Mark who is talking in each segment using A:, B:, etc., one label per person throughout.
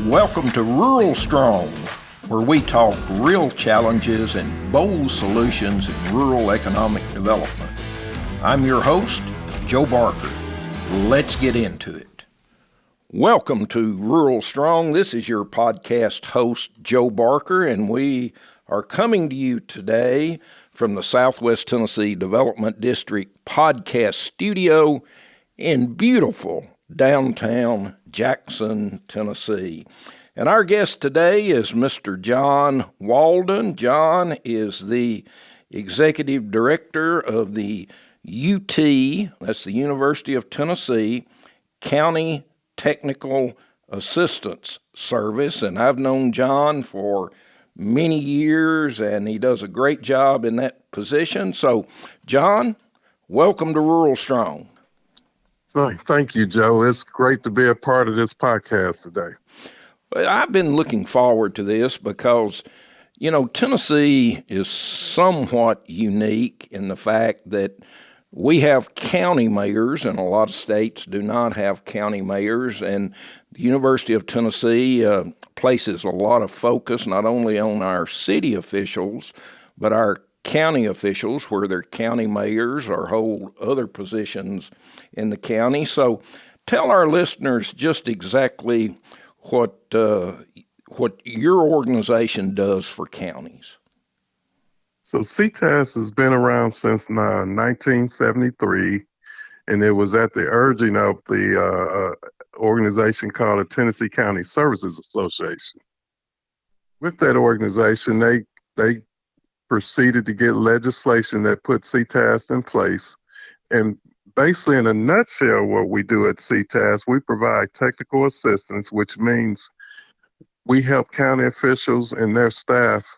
A: Welcome to Rural Strong, where we talk real challenges and bold solutions in rural economic development. I'm your host, Joe Barker. Let's get into it. Welcome to Rural Strong. This is your podcast host, Joe Barker, and we are coming to you today from the Southwest Tennessee Development District podcast studio in beautiful downtown Jackson, Tennessee. And our guest today is Mr. Jon Walden. Jon is the Executive Director of the UT, that's the University of Tennessee, County Technical Assistance Service. And I've known Jon for many years, and he does a great job in that position. So, Jon, welcome to Rural Strong.
B: Thank you, Joe. It's great to be a part of this podcast today.
A: I've been looking forward to this because, Tennessee is somewhat unique in the fact that we have county mayors, and a lot of states do not have county mayors, and the University of Tennessee places a lot of focus not only on our city officials, but our county officials, where they're county mayors or hold other positions in the county. So tell our listeners just exactly what your organization does for counties.
B: So CTAS has been around since 1973, and it was at the urging of the organization called the Tennessee County Services Association. With that organization, they proceeded to get legislation that put CTAS in place. And basically, in a nutshell, what we do at CTAS, we provide technical assistance, which means we help county officials and their staff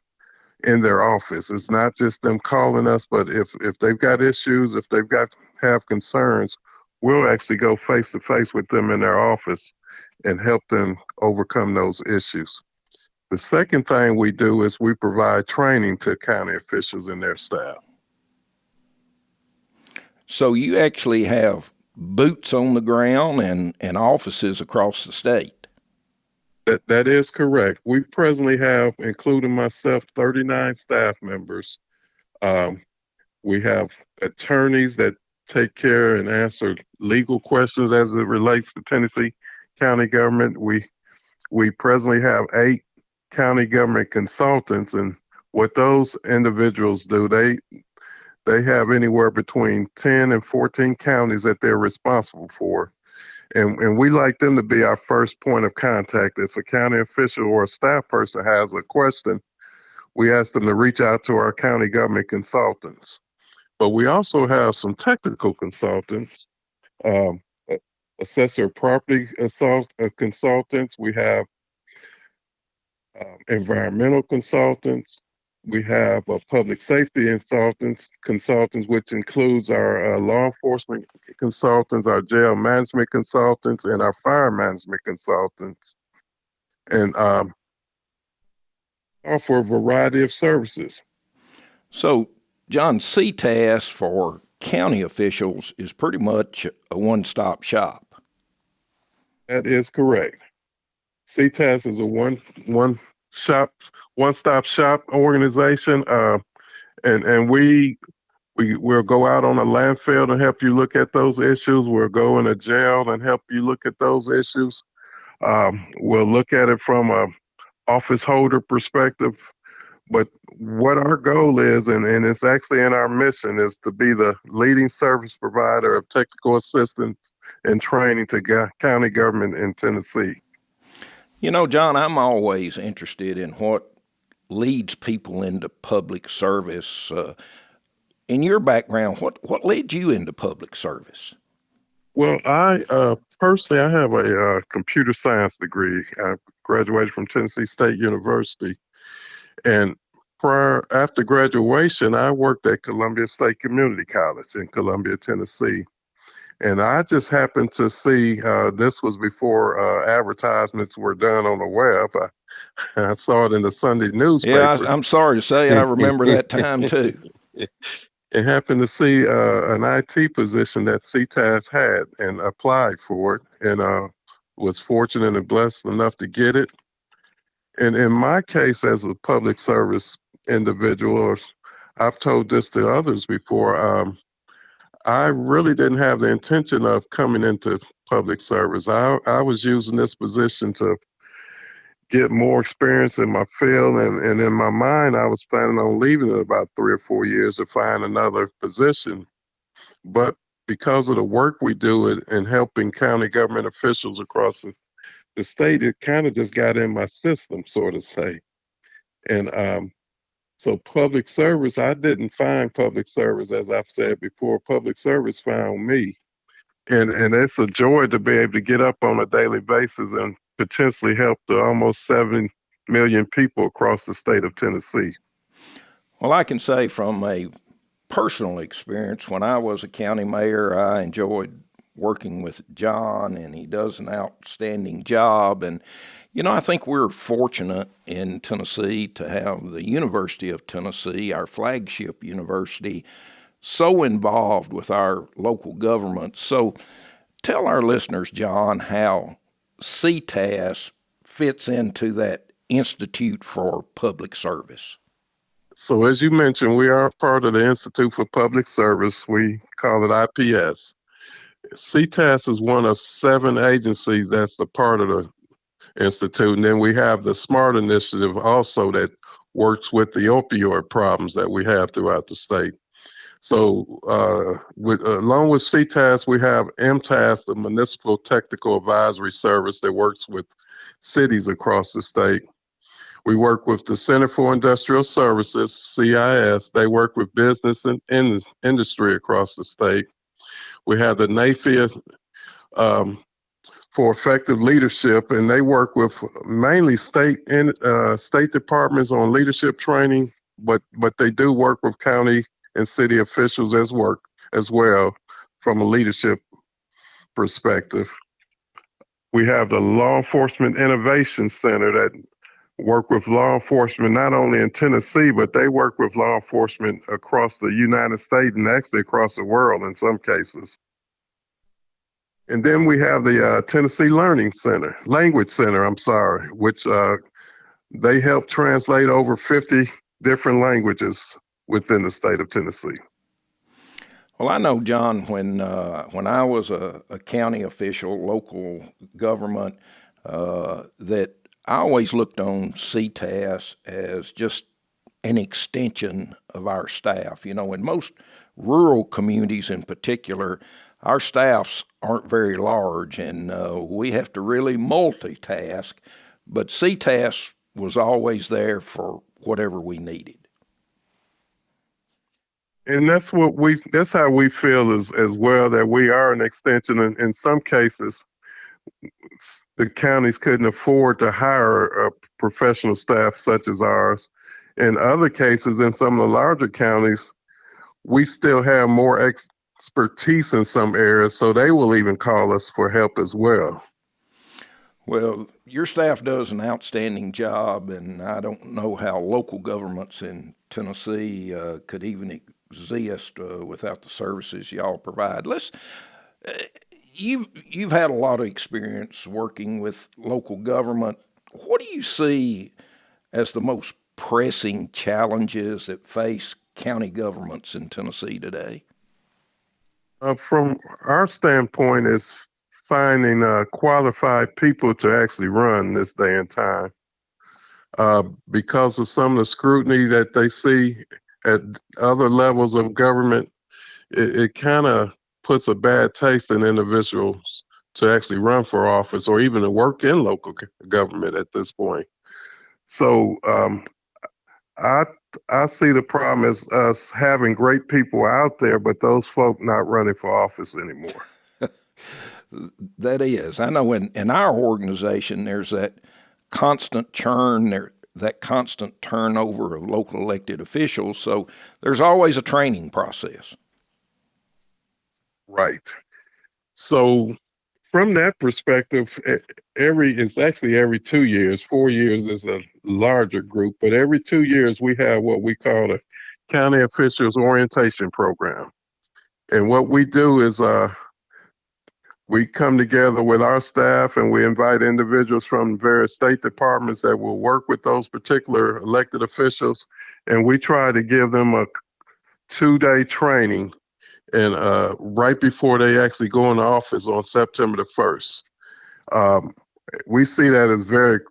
B: in their office. It's not just them calling us, but if they've got issues, if they've have concerns, we'll actually go face to face with them in their office and help them overcome those issues. The second thing we do is we provide training to county officials and their staff.
A: So you actually have boots on the ground and offices across the state.
B: That is correct. We presently have, including myself, 39 staff members. We have attorneys that take care and answer legal questions as it relates to Tennessee county government. We presently have 8 county government consultants, and what those individuals do, they have anywhere between 10 and 14 counties that they're responsible for. And we like them to be our first point of contact. If a county official or a staff person has a question, we ask them to reach out to our county government consultants. But we also have some technical consultants, assessor property consultants. We have environmental consultants. We have public safety consultants, which includes our law enforcement consultants, our jail management consultants, and our fire management consultants, and offer a variety of services.
A: So, Jon, CTAS for county officials is pretty much a one-stop shop.
B: That is correct. CTAS is a one-stop shop organization, and we'll go out on a landfill and help you look at those issues. We'll go in a jail and help you look at those issues. We'll look at it from a office holder perspective. But what our goal is, and it's actually in our mission, is to be the leading service provider of technical assistance and training to county government in Tennessee.
A: Jon, I'm always interested in what leads people into public service. In your background, what led you into public service?
B: Well, I personally, I have a computer science degree. I graduated from Tennessee State University. And after graduation, I worked at Columbia State Community College in Columbia, Tennessee. And I just happened to see, this was before advertisements were done on the web. I saw it in the Sunday newspaper.
A: Yeah, I'm sorry to say, I remember that time too.
B: And happened to see an IT position that CTAS had and applied for it. And was fortunate and blessed enough to get it. And in my case, as a public service individual, or I've told this to others before, I really didn't have the intention of coming into public service. I was using this position to get more experience in my field, and in my mind, I was planning on leaving in about 3 or 4 years to find another position. But because of the work we do in helping county government officials across the state, it kind of just got in my system, so to say. And so public service, I didn't find public service, as I've said before. Public service found me. And it's a joy to be able to get up on a daily basis and potentially help the almost 7 million people across the state of Tennessee.
A: Well, I can say from a personal experience, when I was a county mayor, I enjoyed working with Jon, and he does an outstanding job. And, I think we're fortunate in Tennessee to have the University of Tennessee, our flagship university, so involved with our local government. So tell our listeners, Jon, how CTAS fits into that Institute for Public Service.
B: So as you mentioned, we are part of the Institute for Public Service. We call it IPS. CTAS is one of 7 agencies that's the part of the Institute. And then we have the SMART initiative also that works with the opioid problems that we have throughout the state. So along with CTAS, we have MTAS, the Municipal Technical Advisory Service that works with cities across the state. We work with the Center for Industrial Services, CIS. They work with business and industry across the state. We have the NAFIA for effective leadership, and they work with mainly state departments on leadership training, but they do work with county and city officials as well from a leadership perspective. We have the Law Enforcement Innovation Center that work with law enforcement not only in Tennessee, but they work with law enforcement across the United States and actually across the world in some cases. And then we have the Tennessee Language Center, which they help translate over 50 different languages within the state of Tennessee.
A: Well, I know, Jon, when I was a county official, local government, that I always looked on CTAS as just an extension of our staff. In most rural communities in particular, our staffs aren't very large, and we have to really multitask, but CTAS was always there for whatever we needed.
B: And that's how we feel as well, that we are an extension. In some cases, the counties couldn't afford to hire a professional staff such as ours. In other cases, in some of the larger counties, we still have more expertise in some areas, so they will even call us for help as well.
A: Well, your staff does an outstanding job, and I don't know how local governments in Tennessee could even exist without the services y'all provide. You've had a lot of experience working with local government. What do you see as the most pressing challenges that face county governments in Tennessee today?
B: From our standpoint, is finding qualified people to actually run this day and time. Because of some of the scrutiny that they see at other levels of government, it kind of puts a bad taste in individuals to actually run for office or even to work in local government at this point. So I see the problem as us having great people out there, but those folk not running for office anymore.
A: That is. I know in our organization, there's that constant churn, that constant turnover of local elected officials. So there's always a training process.
B: Right. So from that perspective, it's actually every 2 years. 4 years is a larger group, but every 2 years we have what we call a county officials orientation program. And what we do is we come together with our staff and we invite individuals from various state departments that will work with those particular elected officials. And we try to give them a 2-day training and right before they actually go into office on September the 1st. We see that as very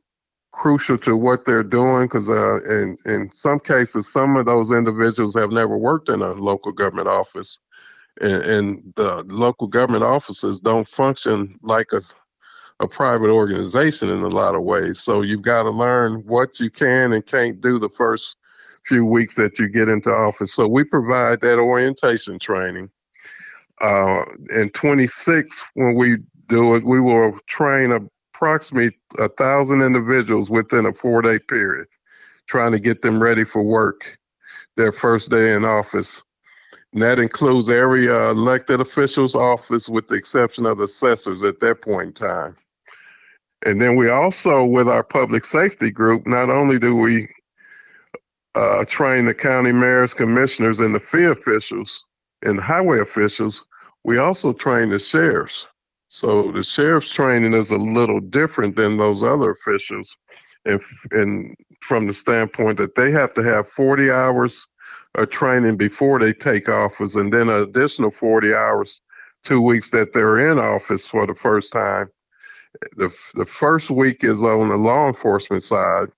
B: crucial to what they're doing because in some cases, some of those individuals have never worked in a local government office. And the local government offices don't function like a private organization in a lot of ways. So you've got to learn what you can and can't do the first few weeks that you get into office. So we provide that orientation training. In 26, when we do it, we will train approximately 1,000 individuals within a 4-day period, trying to get them ready for work their first day in office. And that includes every elected official's office with the exception of the assessors at that point in time. And then we also, with our public safety group, not only do we train the county mayors, commissioners, and the fee officials and highway officials, we also train the sheriffs. So the sheriff's training is a little different than those other officials. And from the standpoint that they have to have 40 hours of training before they take office, and then an additional 40 hours, 2 weeks that they're in office for the first time. The first week is on the law enforcement side,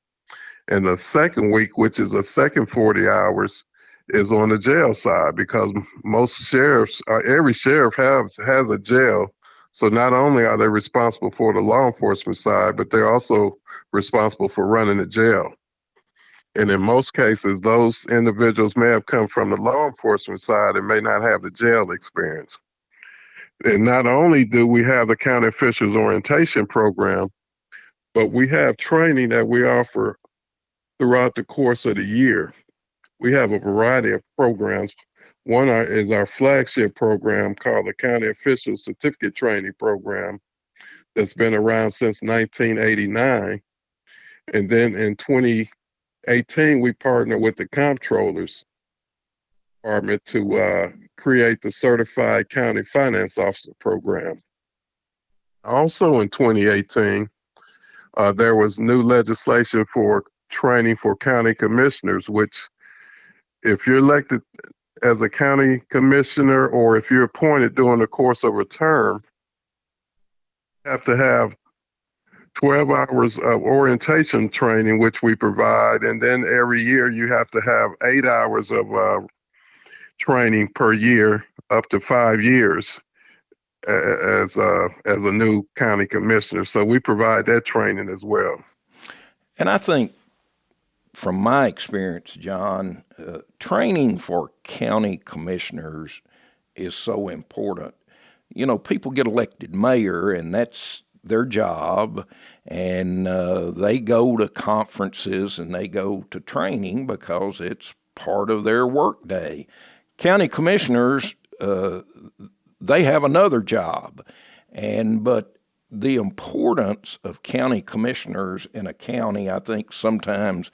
B: and the second week, which is a second 40 hours, is on the jail side because most sheriffs, every sheriff has a jail. So not only are they responsible for the law enforcement side, but they're also responsible for running the jail. And in most cases, those individuals may have come from the law enforcement side and may not have the jail experience. And not only do we have the county officials orientation program, but we have training that we offer throughout the course of the year. We have a variety of programs. One is our flagship program called the County Official Certificate Training Program that's been around since 1989. And then in 2018, we partnered with the Comptroller's Department to create the Certified County Finance Officer Program. Also in 2018, there was new legislation for training for county commissioners, which if you're elected as a county commissioner or if you're appointed during the course of a term, you have to have 12 hours of orientation training, which we provide. And then every year you have to have 8 hours of training per year, up to 5 years as a new county commissioner. So we provide that training as well.
A: And I think from my experience, John, training for county commissioners is so important. You know, people get elected mayor, and that's their job, and they go to conferences and they go to training because it's part of their workday. County commissioners, they have another job, but the importance of county commissioners in a county, I think, sometimes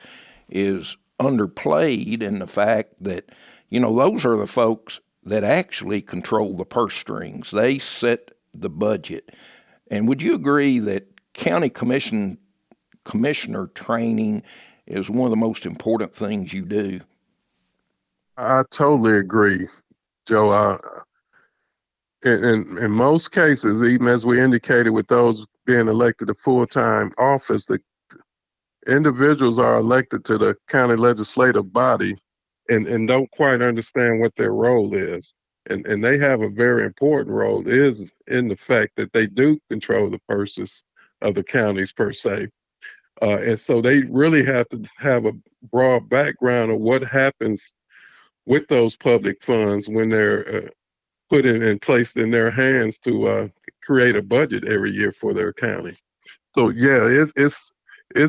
A: is underplayed in the fact that, you know, those are the folks that actually control the purse strings. They set the budget. And would you agree that county commissioner training is one of the most important things you do?
B: I totally agree, Joe. In most cases, even as we indicated with those being elected to full-time office, the individuals are elected to the county legislative body and don't quite understand what their role is. And they have a very important role is in the fact that they do control the purses of the counties per se. And so they really have to have a broad background of what happens with those public funds when they're put in and placed in their hands to create a budget every year for their county. So yeah, it's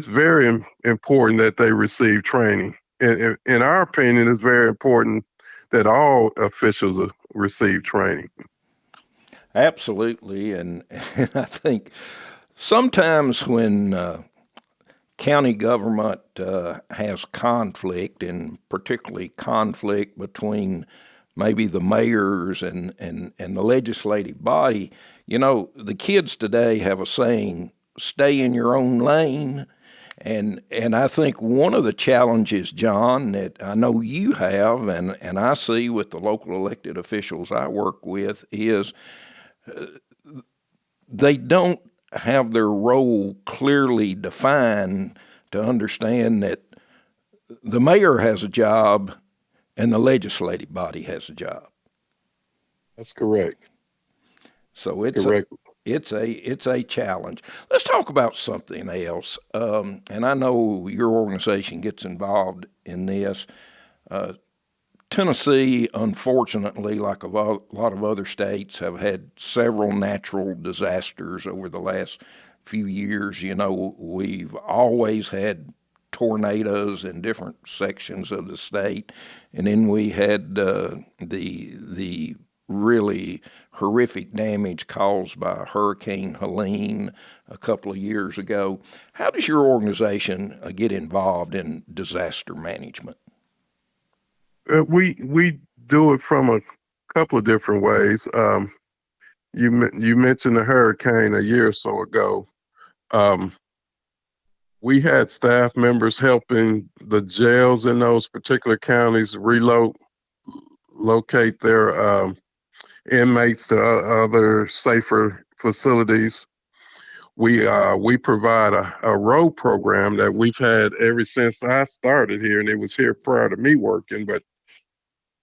B: very important that they receive training. In our opinion, it's very important that all officials receive training.
A: Absolutely, and I think sometimes when county government has conflict, and particularly conflict between maybe the mayors and the legislative body. You know, the kids today have a saying, stay in your own lane. And I think one of the challenges, John, that I know you have and I see with the local elected officials I work with is they don't have their role clearly defined to understand that the mayor has a job and the legislative body has a job.
B: That's correct.
A: So it's
B: Correct.
A: it's a challenge. Let's talk about something else. And I know your organization gets involved in this. Tennessee, unfortunately, like a lot of other states, have had several natural disasters over the last few years. You know, we've always had tornadoes in different sections of the state, and then we had the really horrific damage caused by Hurricane Helene a couple of years ago. How does your organization get involved in disaster management?
B: We do it from a couple of different ways. You mentioned the hurricane a year or so ago. We had staff members helping the jails in those particular counties locate their inmates to other safer facilities. We provide a road program that we've had ever since I started here, and it was here prior to me working. But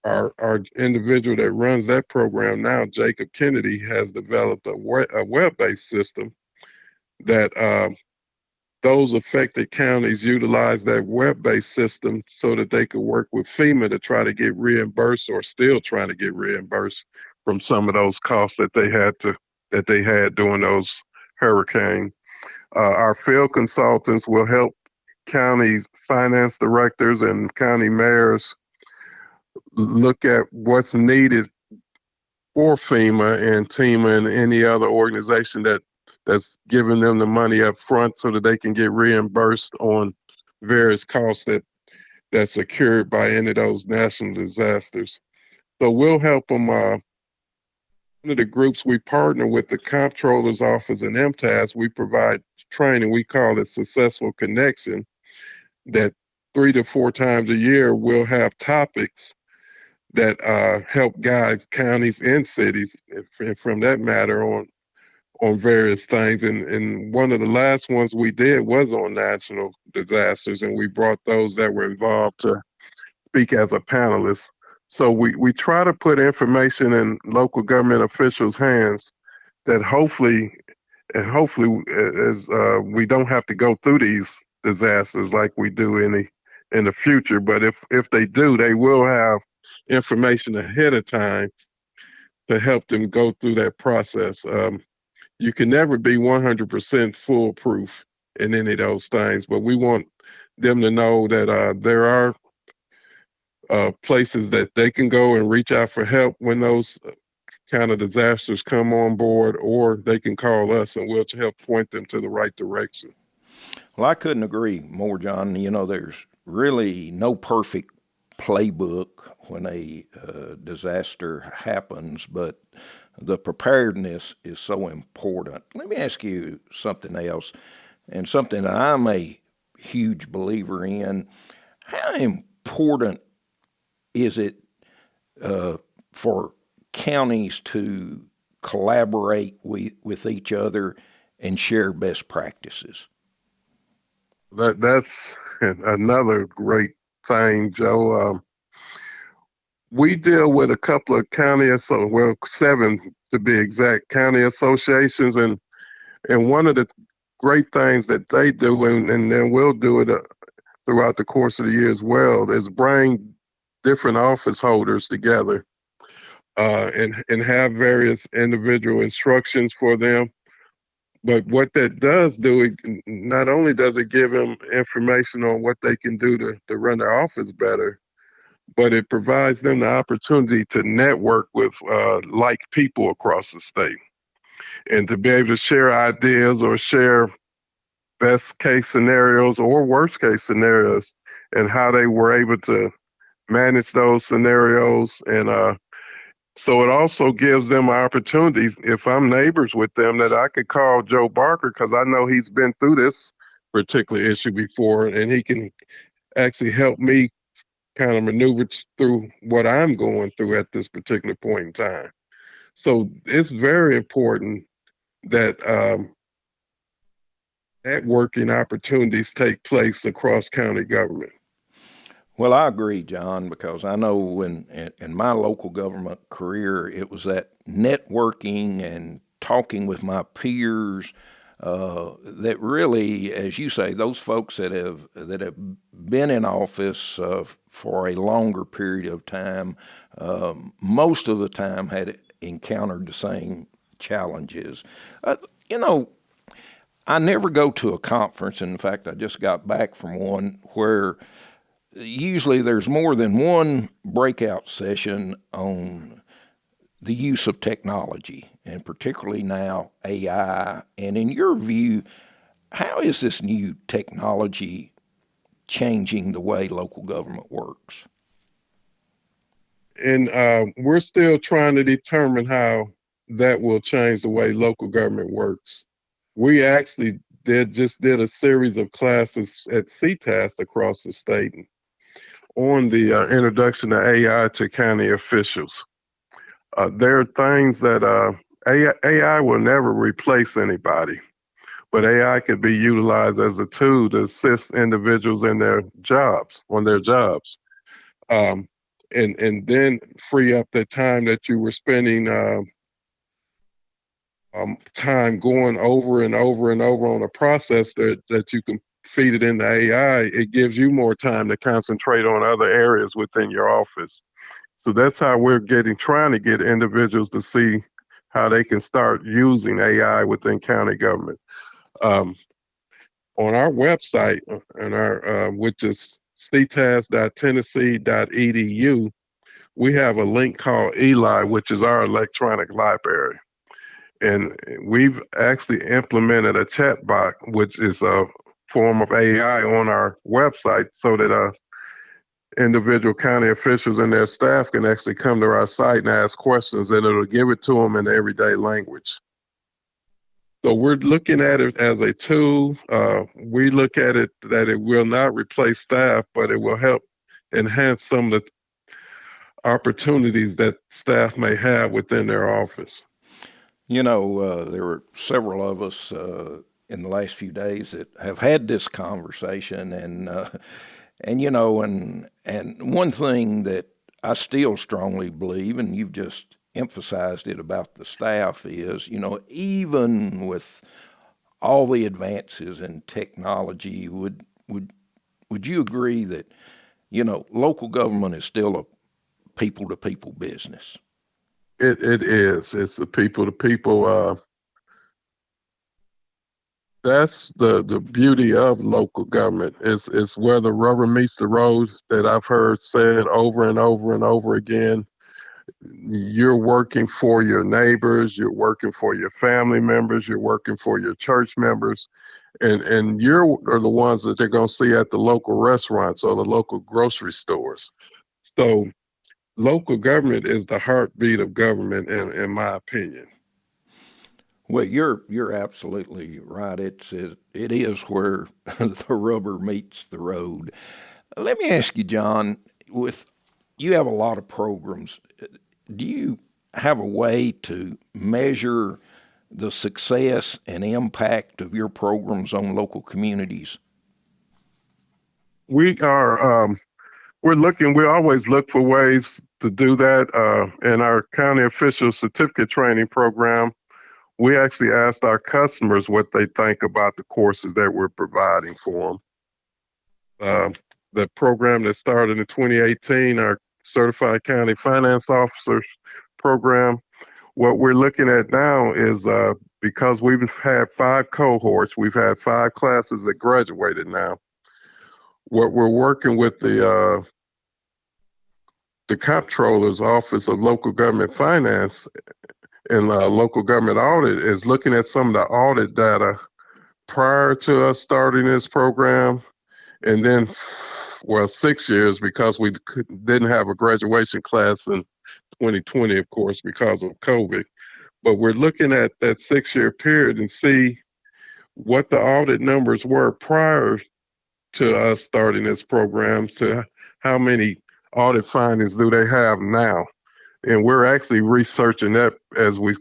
B: our individual that runs that program now, Jacob Kennedy, has developed a web-based system that those affected counties utilize that web-based system so that they could work with FEMA to try to get reimbursed, or still trying to get reimbursed from some of those costs that they had during those hurricanes. Our field consultants will help county finance directors and county mayors look at what's needed for FEMA and TEMA and any other organization that's giving them the money up front so that they can get reimbursed on various costs that's occurred by any of those national disasters. So we'll help them. One of the groups we partner with, the Comptroller's Office and CTAS, we provide training. We call it Successful Connection, that 3 to 4 times a year we'll have topics that help guide counties and cities, and from that matter, on various things. And one of the last ones we did was on national disasters, and we brought those that were involved to speak as a panelist. So we try to put information in local government officials' hands that hopefully as we don't have to go through these disasters like we do in the future. But if they do, they will have information ahead of time to help them go through that process. You can never be 100% foolproof in any of those things, but we want them to know that there are places that they can go and reach out for help when those kind of disasters come on board, or they can call us and we'll help point them to the right direction.
A: Well, I couldn't agree more, John. You know, there's really no perfect playbook when a disaster happens, but the preparedness is so important. Let me ask you something else, and something that I'm a huge believer in. How important is it for counties to collaborate with each other and share best practices?
B: That's another great thing, Joe. We deal with a couple of well, 7 to be exact, county associations, and one of the great things that they do, and then we'll do it throughout the course of the year as well, is bring different office holders together and have various individual instructions for them. But what that does do, it not only does it give them information on what they can do to run their office better, but it provides them the opportunity to network with like people across the state, and to be able to share ideas or share best case scenarios or worst case scenarios, and how they were able to manage those scenarios, and So it also gives them opportunities. If I'm neighbors with them, that I could call Joe Barker because I know he's been through this particular issue before, and he can actually help me kind of maneuver through what I'm going through at this particular point in time. So it's very important that networking opportunities take place across county government.
A: Well, I agree, John, because I know in my local government career, it was that networking and talking with my peers that really, as you say, those folks that have been in office for a longer period of time, most of the time had encountered the same challenges. You know, I never go to a conference. In fact, I just got back from one where usually there's more than one breakout session on the use of technology, and particularly now AI. And in your view, how is this new technology changing the way local government works?
B: And we're still trying to determine how that will change the way local government works. We actually just did a series of classes at CTAS across the state on the introduction of AI to county officials. There are things that AI will never replace anybody, but AI can be utilized as a tool to assist individuals in their jobs, on their jobs. And then free up the time that you were spending time going over and over and over on a process that you can feed it into AI. It gives you more time to concentrate on other areas within your office. So that's how we're trying to get individuals to see how they can start using AI within county government. On our website, which is ctas.tennessee.edu, we have a link called Eli, which is our electronic library. And we've actually implemented a chat bot, which is a form of AI on our website so that individual county officials and their staff can actually come to our site and ask questions, and it'll give it to them in everyday language. So we're looking at it as a tool. We look at it that it will not replace staff, but it will help enhance some of the opportunities that staff may have within their office.
A: You know, there were several of us in the last few days that have had this conversation, and you know, and one thing that I still strongly believe, and you've just emphasized it about the staff, is, you know, even with all the advances in technology, would you agree that, you know, local government is still a people to people business?
B: It is. It's a people to people. That's the beauty of local government. It's where the rubber meets the road, that I've heard said over and over and over again. You're working for your neighbors, you're working for your family members, you're working for your church members, and are the ones that they're going to see at the local restaurants or the local grocery stores. So local government is the heartbeat of government, in my opinion.
A: Well, you're absolutely right. It is where the rubber meets the road. Let me ask you, John, with you have a lot of programs. Do you have a way to measure the success and impact of your programs on local communities?
B: We are we always look for ways to do that. In our county official certificate training program, we actually asked our customers what they think about the courses that we're providing for them. The program that started in 2018, our Certified County Finance Officers program, what we're looking at now is because we've had 5 cohorts, we've had 5 classes that graduated now. What we're working with the Comptroller's Office of Local Government Finance and local government audit is looking at some of the audit data prior to us starting this program, and then, well, 6 years, because we didn't have a graduation class in 2020, of course, because of COVID. But we're looking at that 6-year period and see what the audit numbers were prior to us starting this program to how many audit findings do they have now. And we're actually researching that as we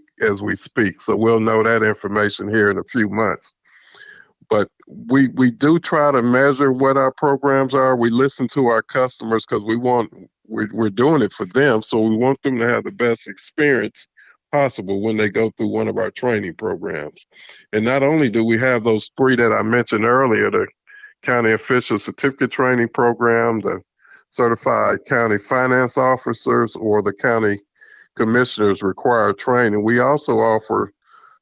B: speak. So we'll know that information here in a few months. But we do try to measure what our programs are. We listen to our customers because we're doing it for them. So we want them to have the best experience possible when they go through one of our training programs. And not only do we have those 3 that I mentioned earlier, the County Official Certificate Training Program, the Certified County Finance Officers, or the County Commissioners Required Training, we also offer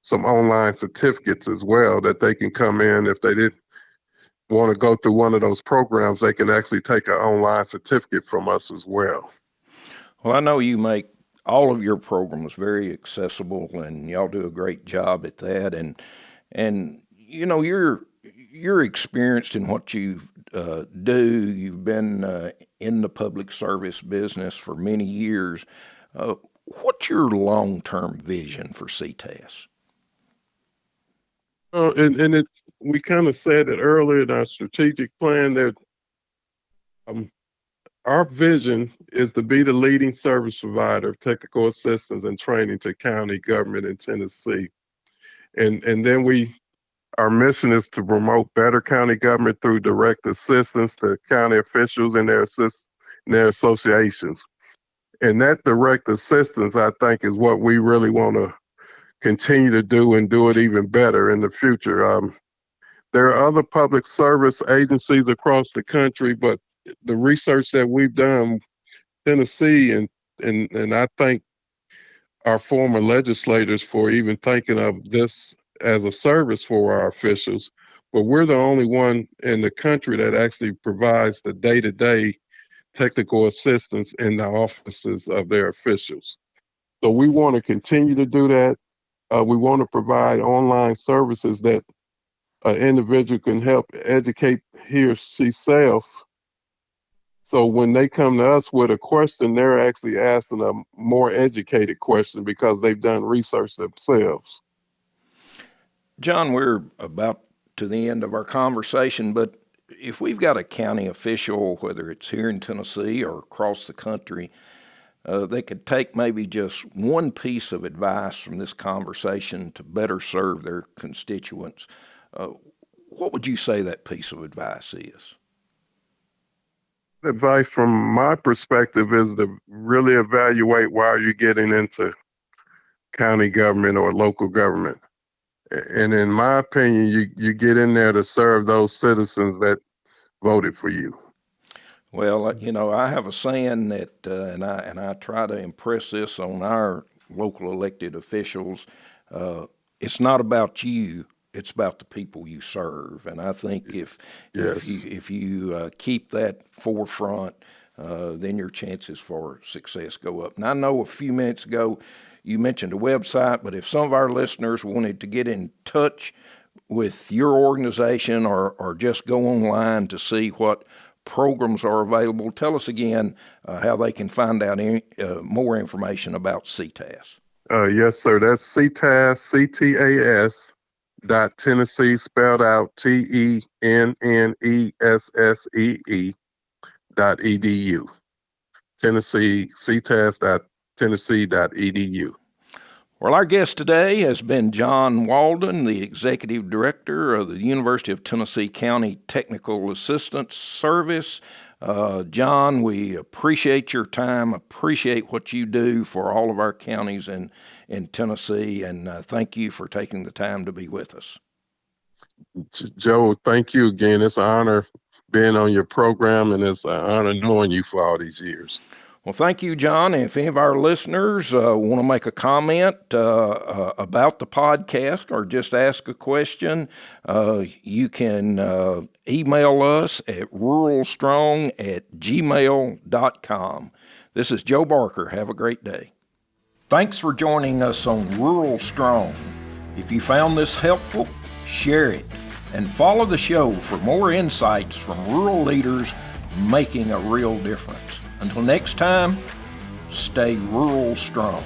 B: some online certificates as well that they can come in. If they didn't want to go through one of those programs, they can actually take an online certificate from us as well.
A: Well, I know you make all of your programs very accessible, and y'all do a great job at that. And you know, you're experienced in what you do. You've been in the public service business for many years. What's your long-term vision for CTAS?
B: We kind of said it earlier in our strategic plan that our vision is to be the leading service provider of technical assistance and training to county government in Tennessee. And then our mission is to promote better county government through direct assistance to county officials and their associations. And that direct assistance, I think, is what we really want to continue to do and do it even better in the future. There are other public service agencies across the country, but the research that we've done, Tennessee, and I thank our former legislators for even thinking of this as a service for our officials, but we're the only one in the country that actually provides the day-to-day technical assistance in the offices of their officials. So we want to continue to do that. We want to provide online services that an individual can help educate he or she self. So when they come to us with a question, they're actually asking a more educated question because they've done research themselves.
A: Jon, we're about to the end of our conversation, but if we've got a county official, whether it's here in Tennessee or across the country, they could take maybe just one piece of advice from this conversation to better serve their constituents. What would you say that piece of advice is?
B: Advice from my perspective is to really evaluate why you're getting into county government or local government. And in my opinion, you get in there to serve those citizens that voted for you.
A: Well, you know, I have a saying that, and I try to impress this on our local elected officials. It's not about you; it's about the people you serve. And I think if you keep that forefront, then your chances for success go up. And I know a few minutes ago you mentioned a website, but if some of our listeners wanted to get in touch with your organization or just go online to see what programs are available, tell us again how they can find out more information about CTAS.
B: Yes, sir. That's CTAS, CTAS .Tennessee, spelled out TENNESSEE.edu. Tennessee, CTAS.Tennessee.edu.
A: Well, our guest today has been Jon Walden, the Executive Director of the University of Tennessee County Technical Assistance Service. Jon, we appreciate your time, appreciate what you do for all of our counties in Tennessee, and thank you for taking the time to be with us.
B: Joe, thank you again. It's an honor being on your program, and it's an honor knowing you for all these years.
A: Well, thank you, Jon. If any of our listeners want to make a comment about the podcast or just ask a question, you can email us at ruralstrong@gmail.com. This is Joe Barker. Have a great day. Thanks for joining us on Rural Strong. If you found this helpful, share it and follow the show for more insights from rural leaders making a real difference. Until next time, stay rural strong.